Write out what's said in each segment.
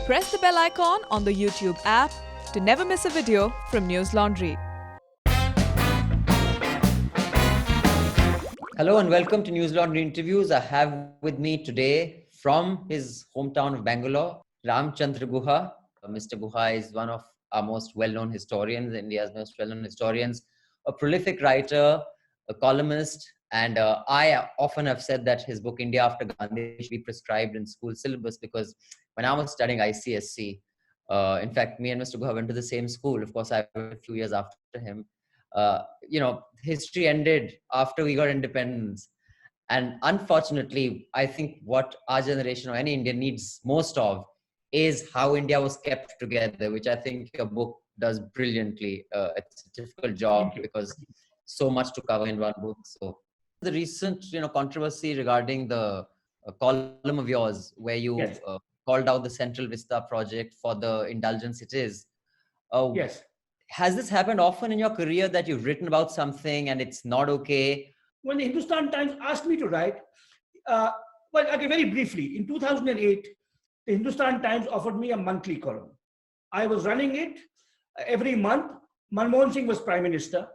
Press the bell icon on the YouTube app to never miss a video from News Laundry. Hello and welcome to News Laundry Interviews. I have with me today from his hometown of Bangalore, Ramachandra Guha. Mr. Guha is one of our most well-known historians, India's most well-known historians, a prolific writer, a columnist, and I often have said that his book, India After Gandhi, should be prescribed in school syllabus because when I was studying ICSC, in fact, me and Mr. Guha went to the same school. Of course, I went a few years after him. History ended after we got independence. And unfortunately, I think what our generation or any Indian needs most of is how India was kept together, which I think your book does brilliantly. It's a difficult job because so much to cover in one book. So the recent, controversy regarding the column of yours where you called out the Central Vista project for the indulgence it is. Yes. Has this happened often in your career that you've written about something and it's not okay? When the Hindustan Times asked me to write, very briefly, in 2008, the Hindustan Times offered me a monthly column. I was running it every month. Manmohan Singh was Prime Minister.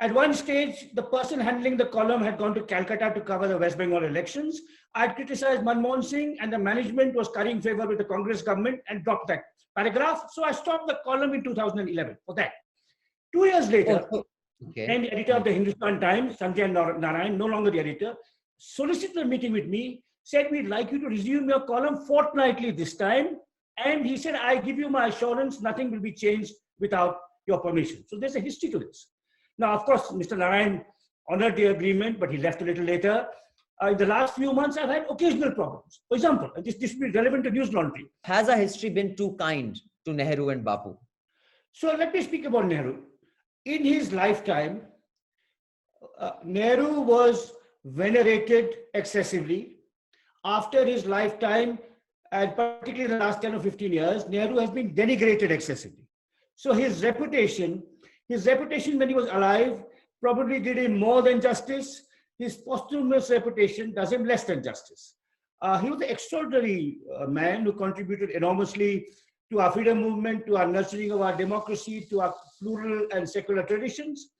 At one stage, the person handling the column had gone to Calcutta to cover the West Bengal elections. I had criticized Manmohan Singh and the management was currying favor with the Congress government and dropped that paragraph. So I stopped the column in 2011 for that. 2 years later, then the editor of the Hindustan Times, Sanjay Narayan, no longer the editor, solicited a meeting with me, said, we'd like you to resume your column fortnightly this time. And he said, I give you my assurance, nothing will be changed without your permission. So there's a history to this. Now, of course, Mr. Narayan honored the agreement, but he left a little later. In the last few months, I've had occasional problems. For example, this will be relevant to News Laundry. Has our history been too kind to Nehru and Bapu? So let me speak about Nehru. In his lifetime, Nehru was venerated excessively. After his lifetime, and particularly in the last 10 or 15 years, Nehru has been denigrated excessively. So his reputation when he was alive probably did him more than justice. His posthumous reputation does him less than justice. He was an extraordinary man who contributed enormously to our freedom movement, to our nurturing of our democracy, to our plural and secular traditions.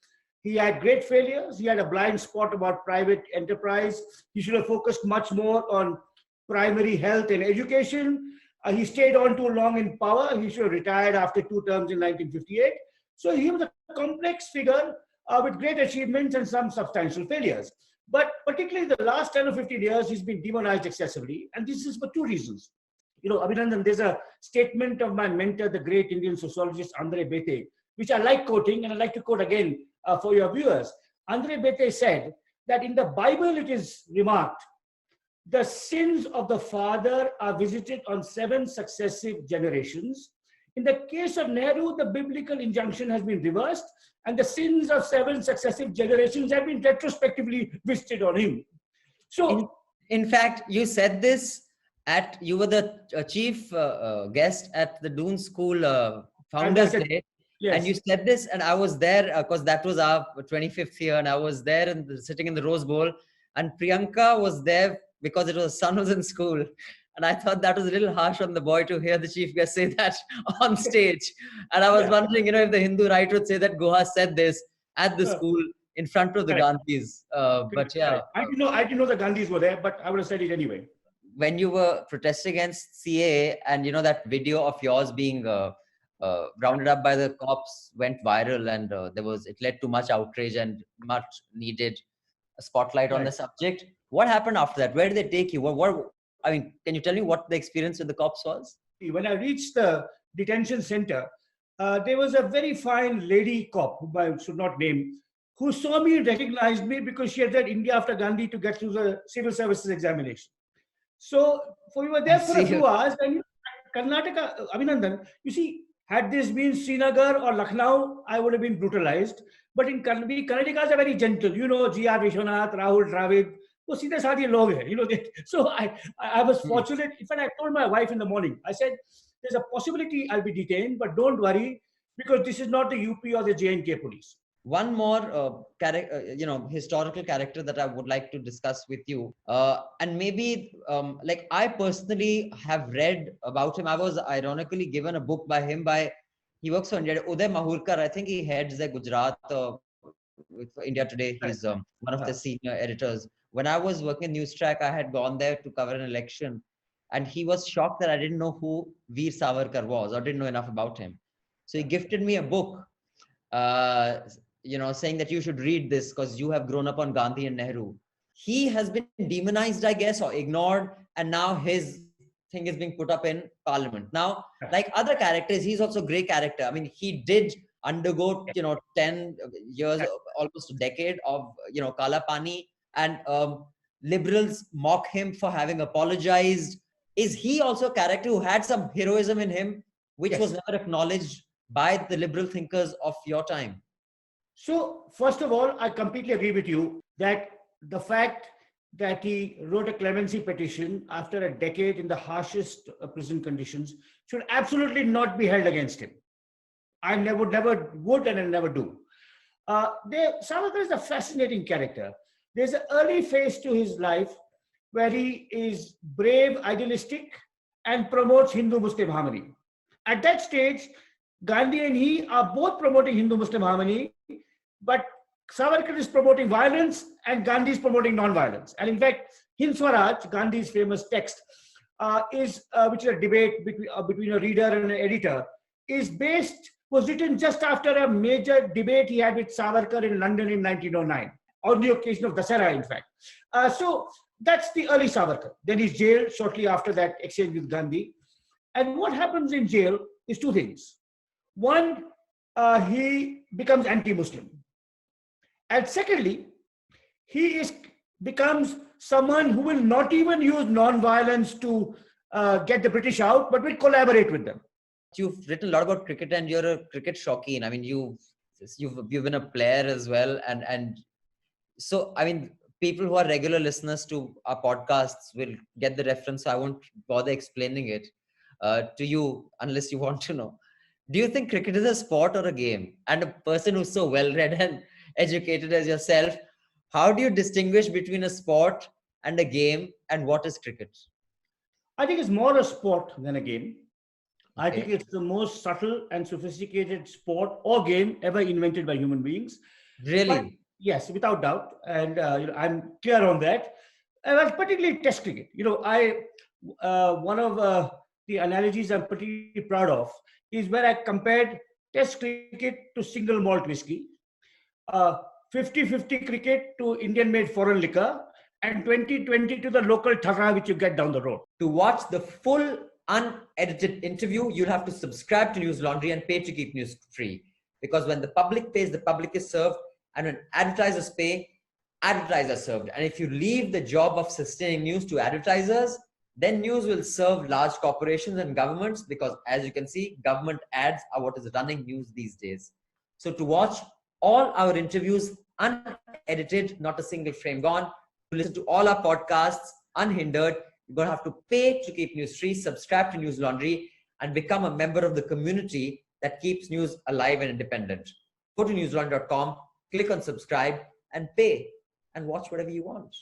He had great failures. He had a blind spot about private enterprise. He should have focused much more on primary health and education. He stayed on too long in power. He should have retired after 2 terms in 1958. So he was a complex figure with great achievements and some substantial failures. But particularly the last 10 or 15 years, he's been demonized excessively. And this is for 2 reasons. Abhinandan, there's a statement of my mentor, the great Indian sociologist Andre Bete, which I like quoting, and I'd like to quote again for your viewers. Andre Bete said that in the Bible, it is remarked, the sins of the father are visited on 7 successive generations. In the case of Nehru, the biblical injunction has been reversed, and the sins of 7 successive generations have been retrospectively visited on him. So, in fact, you said this you were the chief guest at the Doon School Founders Day. Yes. And you said this, and I was there because that was our 25th year, and I was there and sitting in the Rose Bowl, and Priyanka was there because it was her son was in school. And I thought that was a little harsh on the boy to hear the chief guest say that on stage. And I was wondering, if the Hindu right would say that Guha said this at the school in front of the Gandhis. But yeah. I didn't know the Gandhis were there, but I would have said it anyway. When you were protesting against CAA and, that video of yours being rounded up by the cops went viral and it led to much outrage and much needed a spotlight on the subject. What happened after that? Where did they take you? Can you tell me what the experience with the cops was? When I reached the detention center, there was a very fine lady cop, whom I should not name, who saw me and recognized me because she had read India After Gandhi to get through the civil services examination. So we were there for a few hours. And Karnataka, Abhinandan, you see, had this been Srinagar or Lucknow, I would have been brutalized. But in Karnataka, are very gentle. G.R. Vishwanath, Rahul Dravid, वो सीधे साधे लोग हैं, So I was fortunate. In fact, I told my wife in the morning, I said, there's a possibility I'll be detained, but don't worry, because this is not the UP or the J&K police. One more historical character that I would like to discuss with you, and maybe like I personally have read about him. I was ironically given a book by him. He works for India. Uday Mahurkar, I think he heads the Gujarat with India Today. Right. He's one of the senior editors. When I was working in News Track, I had gone there to cover an election, and he was shocked that I didn't know who Veer Savarkar was or didn't know enough about him. So he gifted me a book, uh, saying that you should read this because you have grown up on Gandhi and Nehru. He has been demonized, I guess, or ignored, and now his thing is being put up in Parliament. Now, like other characters, he's also a great character. I mean, he did undergo, 10 years, almost a decade of, Kala Pani, and liberals mock him for having apologized. Is he also a character who had some heroism in him, which was never acknowledged by the liberal thinkers of your time? So, first of all, I completely agree with you that the fact that he wrote a clemency petition after a decade in the harshest prison conditions should absolutely not be held against him. I never would and I never do. Savarkar is a fascinating character. There's an early phase to his life where he is brave, idealistic, and promotes Hindu-Muslim harmony. At that stage, Gandhi and he are both promoting Hindu-Muslim harmony, but Savarkar is promoting violence and Gandhi is promoting non-violence. And in fact, Hind Swaraj, Gandhi's famous text, which is a debate between a reader and an editor, was written just after a major debate he had with Savarkar in London in 1909, on the occasion of Dasara, in fact. So that's the early Savarkar. Then he's jailed shortly after that exchange with Gandhi. And what happens in jail is two things. One, he becomes anti-Muslim. And secondly, he becomes someone who will not even use non-violence to get the British out, but will collaborate with them. You've written a lot about cricket, and you're a cricket shauqeen. I mean, you've been a player as well, and so I mean, people who are regular listeners to our podcasts will get the reference. So I won't bother explaining it to you unless you want to know. Do you think cricket is a sport or a game? And a person who's so well-read and educated as yourself, how do you distinguish between a sport and a game, and what is cricket? I think it's more a sport than a game. Okay. I think it's the most subtle and sophisticated sport or game ever invented by human beings. Really? But, yes, without doubt. And I'm clear on that. Well, particularly Test cricket. One of the analogies I'm particularly proud of is where I compared Test cricket to single malt whiskey, 50-50 cricket to Indian-made foreign liquor, and 20-20 to the local thara which you get down the road. To watch the full unedited interview, you'll have to subscribe to News Laundry and pay to keep news free. Because when the public pays, the public is served. And when advertisers pay, advertisers are served. And if you leave the job of sustaining news to advertisers, then news will serve large corporations and governments, because as you can see, government ads are what is running news these days. So to watch all our interviews unedited, not a single frame gone, to listen to all our podcasts unhindered, you're going to have to pay to keep news free, subscribe to News Laundry, and become a member of the community that keeps news alive and independent. Go to newslaundry.com, click on subscribe, and pay, and watch whatever you want.